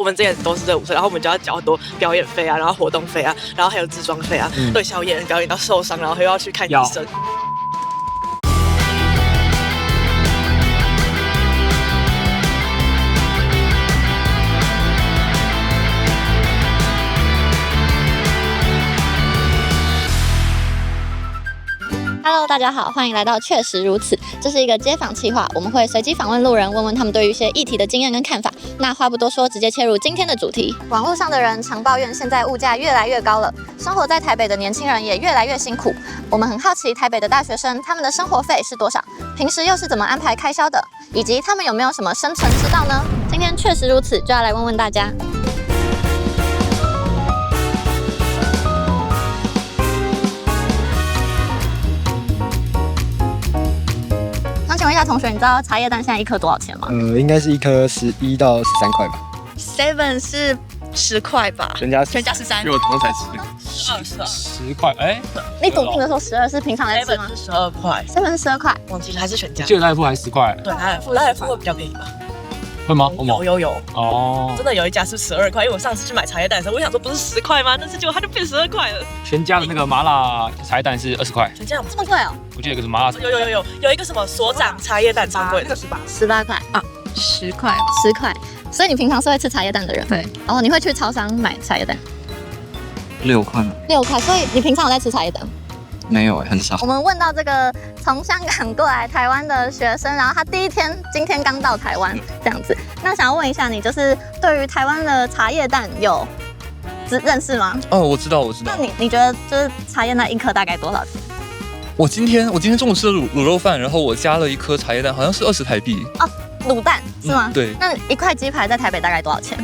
我们之前都是这5岁，然后我们就要缴很多表演费啊，然后活动费啊，然后还有自装费啊，对小演员表演到受伤，然后又要去看医生。Hello， 大家好，欢迎来到确实如此。这是一个街访企划，我们会随机访问路人，问问他们对于一些议题的经验跟看法。那话不多说，直接切入今天的主题。网络上的人常抱怨现在物价越来越高了，生活在台北的年轻人也越来越辛苦。我们很好奇台北的大学生他们的生活费是多少，平时又是怎么安排开销的，以及他们有没有什么生存之道呢？今天确实如此，就要来问问大家。请问一下同学，你知道茶叶蛋现在1颗多少钱吗？应该是1颗11到13块吧。7是10块吧？全家13，因为我刚才吃10块，你笃定的说12是平常在吃吗？是12块，7是12块，忘记了还是全家？记得来福还10块，对，来福会比较便宜吧？会吗？有哦，真的有一家是12块，因为我上次去买茶叶蛋的时候，我想说不是10块吗？但是结果它就变12块了。全家的那个麻辣茶叶蛋是20块，全家有这么贵哦？我记得有个是麻辣，有一个什么所长茶叶蛋超贵，那个18块啊，10块，10块。所以你平常是会吃茶叶蛋的人？对。然后你会去超商买茶叶蛋？6块吗？6块。所以你平常有在吃茶叶蛋？没有很少。我们问到这个从香港过来台湾的学生，然后他今天刚到台湾这样子。那想要问一下你，就是对于台湾的茶叶蛋有认识吗？哦，我知道。那你觉得就是茶叶蛋1颗大概多少钱？我今天中午吃的卤肉饭，然后我加了1颗茶叶蛋，好像是20台币。哦，卤蛋是吗？对。那1块鸡排在台北大概多少钱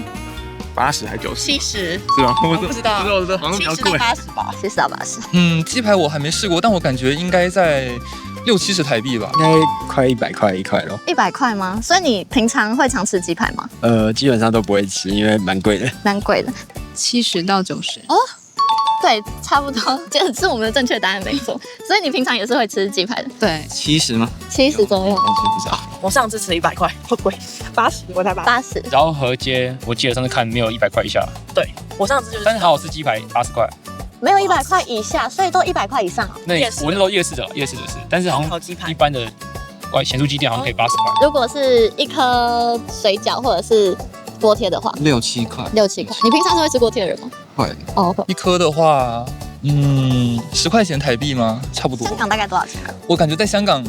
？80还90？70是吗？我不知道，好像比较贵。70到80吧，70到80。鸡排我还没试过，但我感觉应该在60-70台币吧。应该快100块1块咯。100块吗？所以你平常会常吃鸡排吗？基本上都不会吃，因为蛮贵的。蛮贵的，70到90。哦，对，差不多，这是我们的正确答案，没错。所以你平常也是会吃鸡排的？对，70吗？70左右。不知道。我上次吃100块，会贵，80，我才80。然后河街，我记得上次看没有100块以下。对，我上次就是。但是好好吃鸡排80块。没有100块以下，所以都100块以上。那我那时候夜市的是，但是好像一般的咸酥鸡店好像可以80块。如果是1颗水饺或者是锅贴的话，6-7块。6-7块。你平常是会吃锅贴的人吗？会。哦，1颗的话，10块钱台币吗？差不多。香港大概多少钱？我感觉在香港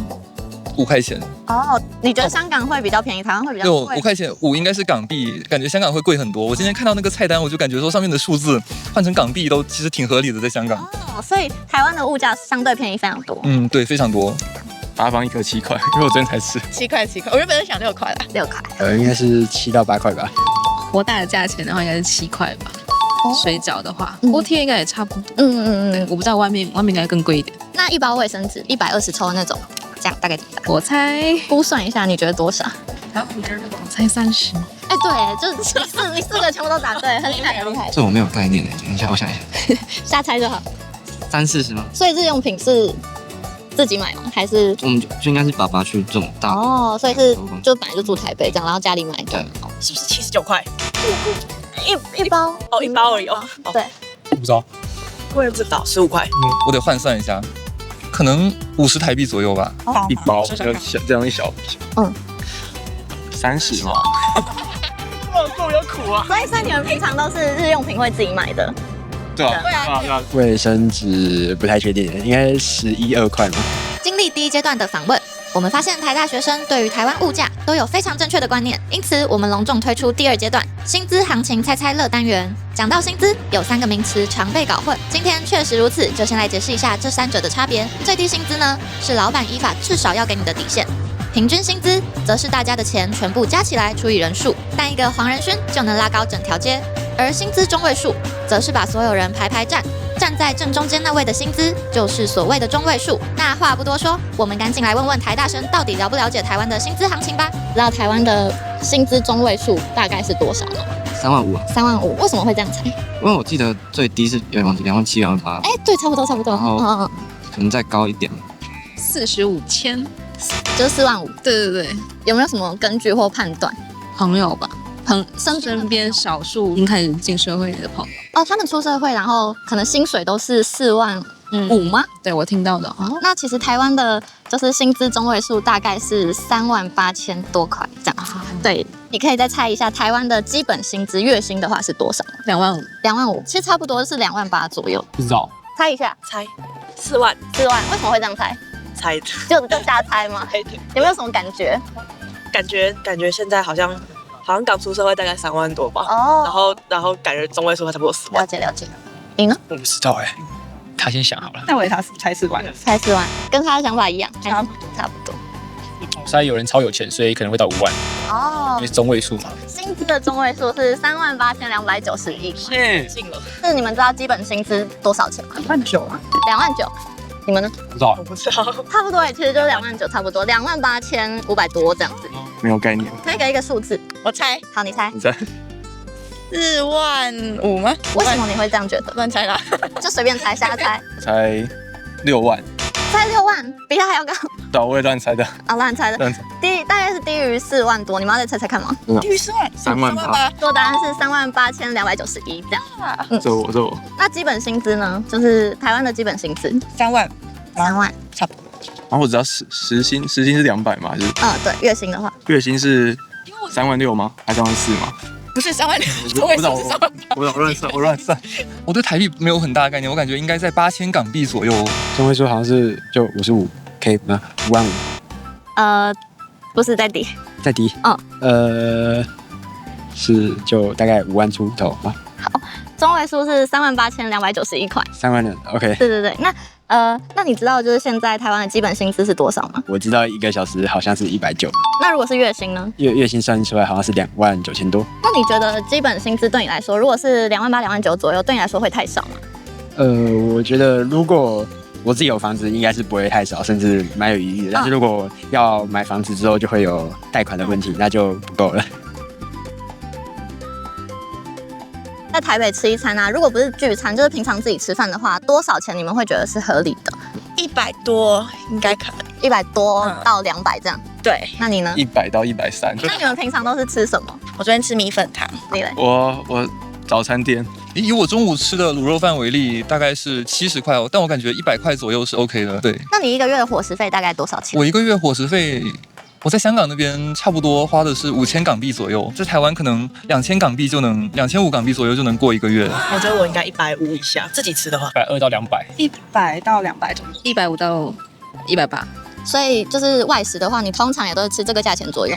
5块钱。哦，你觉得香港会比较便宜，台湾会比较贵？5块钱，5应该是港币，感觉香港会贵很多。我今天看到那个菜单，我就感觉说上面的数字换成港币都其实挺合理的，在香港。哦，所以台湾的物价相对便宜非常多。对，非常多。8方1颗7块，因为我昨天才吃。7块，我原本是想6块啦，6块。应该是7到8块吧。活大的价钱的话，应该是7块吧。水饺的话，锅贴应该也差不多。对，我不知道外面应该更贵一点。那1包卫生纸120抽的那种，这样大概我猜估算一下，你觉得多少？我猜30。哎，对，就是你4个全部都答对，很厉害，很厉害。这我没有概念的，等一下，我想一下。瞎猜就好。30-40吗？所以日用品是自己买吗？还是我们就应该是爸爸去这种大哦，所以是就本来就住台北这样，然后家里买的。是不是79块？一包哦，1包而已哦。对，我不知道，我也不知道，15块。我得换算一下，可能50台币左右吧。1包这样一小。30嘛。够有苦啊！所以你们平常都是日用品会自己买的？对啊。卫生纸不太确定，应该11-12块吧。经历第1阶段的访问，我们发现台大学生对于台湾物价都有非常正确的观念，因此我们隆重推出第2阶段薪资行情猜猜乐单元。讲到薪资，有3个名词常被搞混，今天确实如此，就先来解释一下这3者的差别。最低薪资呢，是老板依法至少要给你的底线。平均薪资则是大家的钱全部加起来除以人数，但一个黄仁勋就能拉高整条街。而薪资中位数，则是把所有人排站在正中间那位的薪资，就是所谓的中位数。那话不多说，我们赶紧来问问台大生到底了不了解台湾的薪资行情吧。知道台湾的薪资中位数大概是多少吗？3万5啊。3万5，为什么会这样猜？因为我记得最低是2万7、2万8。哎，对，差不多。然后可能再高一点。45千。就是4万5。对。有没有什么根据或判断？朋友吧。身边少数已经开始进社会的朋友。哦，他们出社会，然后可能薪水都是4.5万吗？对我听到的。哦，那其实台湾的就是薪资中位数大概是38,000多块这样。对，你可以再猜一下台湾的基本薪资月薪的话是多少？2.5万。2.5万，其实差不多是2.8万左右。不知道。猜一下，猜4万，为什么会这样猜？猜就瞎猜吗？有没有什么感觉？感觉现在好像刚出社会大概3万多吧。哦，然后感觉中位数差不多4万。了解。你呢？我不知道他先想好了。那我也猜4万。猜4万，跟他的想法一样，差不多。现在有人超有钱，所以可能会到5万。哦，因为中位数嘛。薪资的中位数是38,291。进了。是你们知道基本薪资多少钱吗2.9万啊。2.9万。你们呢？不知道。我不知道。差不多其实就是2.9万，差不多28,500多这样子。没有概念。可以给一个数字。我猜。好，你猜。你猜4.5万吗？为什么你会这样觉得？乱猜啦。就随便猜，瞎猜。猜6万。猜6万，比他还要高。对，我也乱猜的。乱猜的。大概是低于4万多，你们要再猜猜看吗？低于4万，3万8。做答案是38,291这样。这我。那基本薪资呢？就是台湾的基本薪资3万，差不多。然后我知道时薪是200嘛，就是对，月薪的话，月薪是3.6万吗？还是3.4万吗？不是3万我乱算。我对台币没有很大的概念，我感觉应该在8000港币左右。中位数好像是就55K 吗？5.5万。不是再低。再低。是就大概5万出头吧。好，中位数是38,291块。3万人 ，OK。对，那你知道就是现在台湾的基本薪资是多少吗？我知道1个小时好像是190。那如果是月薪呢？月薪算出来好像是2.9万多。那你觉得基本薪资对你来说，如果是2.8万、2.9万左右，对你来说会太少吗？我觉得如果我自己有房子，应该是不会太少，甚至蛮有余裕的。但是如果要买房子之后，就会有贷款的问题，那就不够了。在台北吃一餐啊，如果不是聚餐，就是平常自己吃饭的话，多少钱你们会觉得是合理的？100多应该可以，100多到200这样。对，那你呢？100到130。那你们平常都是吃什么？我昨天吃米粉汤。你嘞？我早餐店。以我中午吃的卤肉饭为例，大概是70块但我感觉100块左右是 OK 的。对。那你一个月的伙食费大概多少钱？我一个月伙食费。我在香港那边差不多花的是5000港币左右，在台湾可能2000港币就能2500港币左右就能过一个月。我觉得我应该150以下，自己吃的话120到200。100到200左右，150到180。所以就是外食的话，你通常也都是吃这个价钱左右。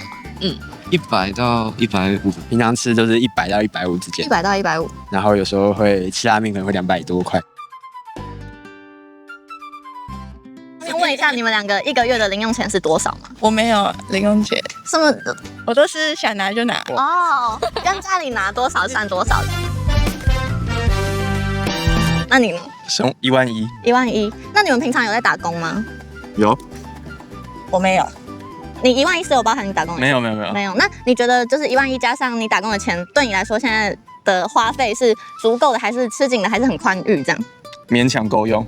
100到150，平常吃都是100到150之间。100到150，然后有时候会吃拉面，可能会200多块。先问一下，你们两个一个月的零用钱是多少吗？我没有零用钱，什么？我都是想拿就拿。跟家里拿多少算多少。那你呢？省1万1。11000。那你们平常有在打工吗？有。我没有。你11000是有包含你打工的钱？没有。那你觉得就是11000加上你打工的钱，对你来说现在的花费是足够的，还是吃紧的，还是很宽裕这样？勉强够用。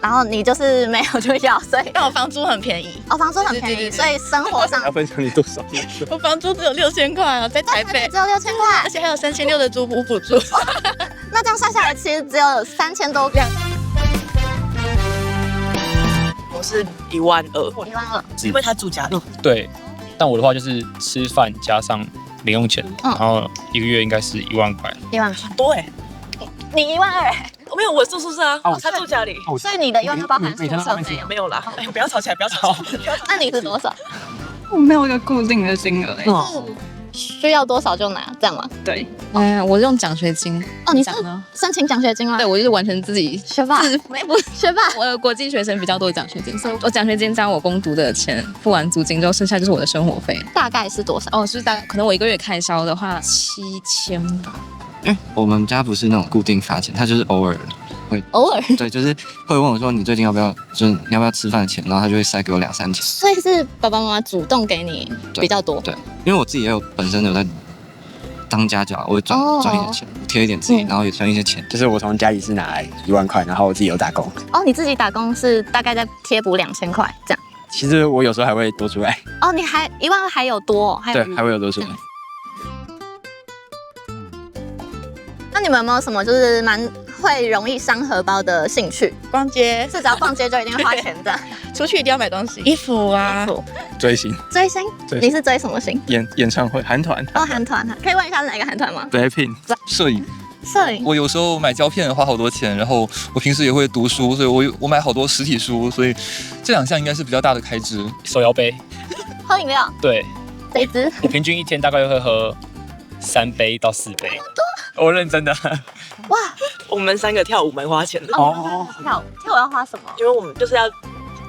然后你就是没有就要，所以但我房租很便宜。房租很便宜，所以生活上。要分享你多少？我房租只有6000块在台北只有6000块，而且还有3600的租屋补助。那这样算下来，其实只有3000多。我是12000。12000，因为他住家里。对，但我的话就是吃饭加上零用钱，然后一个月应该是1万块。1万块多你12000。没有，我住宿舍啊，他住家里，所以你的12000包含宿舍费没有啦。不要吵起来。那你是多少？我没有一个固定的金额，需要多少就拿，这样吗？对，我用奖学金。你是申请奖学金吗？对，我就是完全自己学霸，学霸。我的国际学生比较多的奖学金，所以我奖学金加我工读的钱，付完租金之后，剩下就是我的生活费。大概是多少？是大概可能我一个月开销的话7000吧。因为我们家不是那种固定发钱，他就是偶尔会对，就是会问我说你最近要不要，就是你要不要吃饭的钱，然后他就会塞给我2-3千。所以是爸爸妈妈主动给你比较多。对，因为我自己也有本身有在当家教，我会赚一点钱，贴一点自己，然后也存一些钱。就是我从家里是拿来1万块，然后我自己有打工。你自己打工是大概在贴补2000块这样。其实我有时候还会多出来。你还1万还有多，对，还会有多出来。你们有没有什么就是蛮会容易伤荷包的兴趣？逛街，是只要逛街就一定会花钱的？出去一定要买东西，衣服啊，追星，追星？你是追什么星？演唱会，韩团哦，韩团，可以问一下是哪个韩团吗 ，Blackpink， 摄影。摄影。我有时候买胶片花好多钱，然后我平时也会读书，所以我买好多实体书，所以这2项应该是比较大的开支。手摇杯，喝饮料，对，谁支？我平均一天大概会喝3杯到4杯，我认真的。哇，我们3个跳舞蛮花钱的哦，跳舞要花什么？因为我们就是要。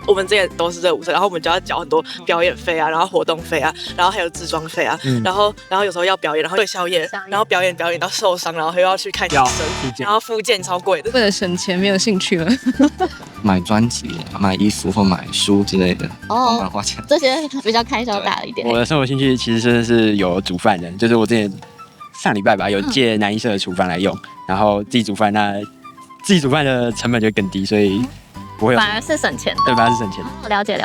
我们之前都是热舞社，然后我们就要缴很多表演费啊，然后活动费啊，然后还有制装费啊，然后有时候要表演，然后对宵夜，然后表演到受伤，然后又要去看医生，然后复健超贵的。为了省钱，没有兴趣了。买专辑、买衣服或买书之类的，蛮花钱。这些比较开销大一点。我的生活兴趣其实真的是有煮饭的，就是我之前上礼拜吧，有借南一社的厨房来用，然后自己煮饭，那自己煮饭的成本就更低，所以不会有反而是省钱的。对，反而是省钱的。了解。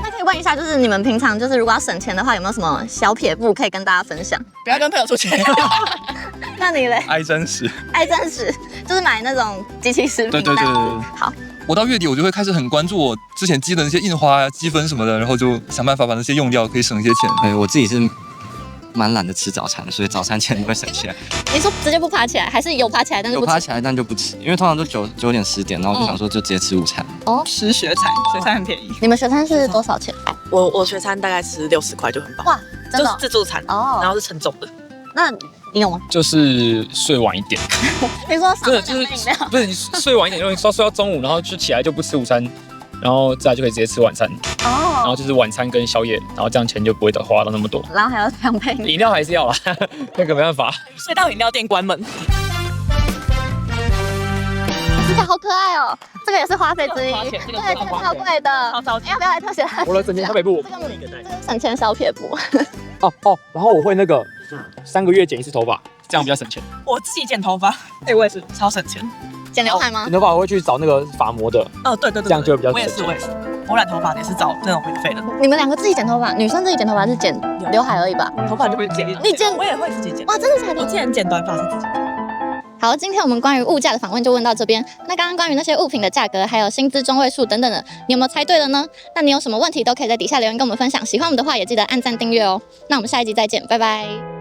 那可以问一下，就是你们平常就是如果要省钱的话，有没有什么小撇步可以跟大家分享？不要跟朋友出去。那你嘞？爱真实，就是买那种机器食品。对。好。我到月底我就会开始很关注我之前积的那些印花啊、积分什么的，然后就想办法把那些用掉，可以省一些钱。我自己是蛮懒得吃早餐，所以早餐钱都会省起来。你说直接不爬起来，还是有爬起来但是不吃？有爬起来但就不吃，因为通常都9点10点，然后我就想说就直接吃午餐。吃学餐很便宜。你们学餐是多少钱？我学餐大概吃60块就很饱。哇，真的就是自助餐然后是称重的。那你有吗？就是睡晚一点。你说真的就是不是你睡晚一点，因为睡到中午，然后就起来就不吃午餐，然后再来就可以直接吃晚餐。然后就是晚餐跟宵夜，然后这样钱就不会花到那么多。然后还要两杯饮料还是要啦，那个没办法。睡到饮料店关门。这个好可爱哦，这个也是花费之一。对，这个超贵的。要不要来特写？我的整间台北部。这个省钱小撇步。然后我会那个3个月剪1次头发，这样比较省钱。我自己剪头发，我也是超省钱。剪刘海吗？剪头发我会去找那个发模的。对，这样就会比较省钱。我也是。我染头发也是找那种免费的。你们2个自己剪头发，女生自己剪头发是剪刘海而已吧？头发就会剪。你剪？我也会自己剪。哇，真的假的？我之前剪短发是自己剪。好，今天我们关于物价的访问就问到这边。那刚刚关于那些物品的价格，还有薪资中位数等等的，你有没有猜对了呢？那你有什么问题都可以在底下留言跟我们分享。喜欢我们的话，也记得按赞订阅哦。那我们下一集再见，拜拜。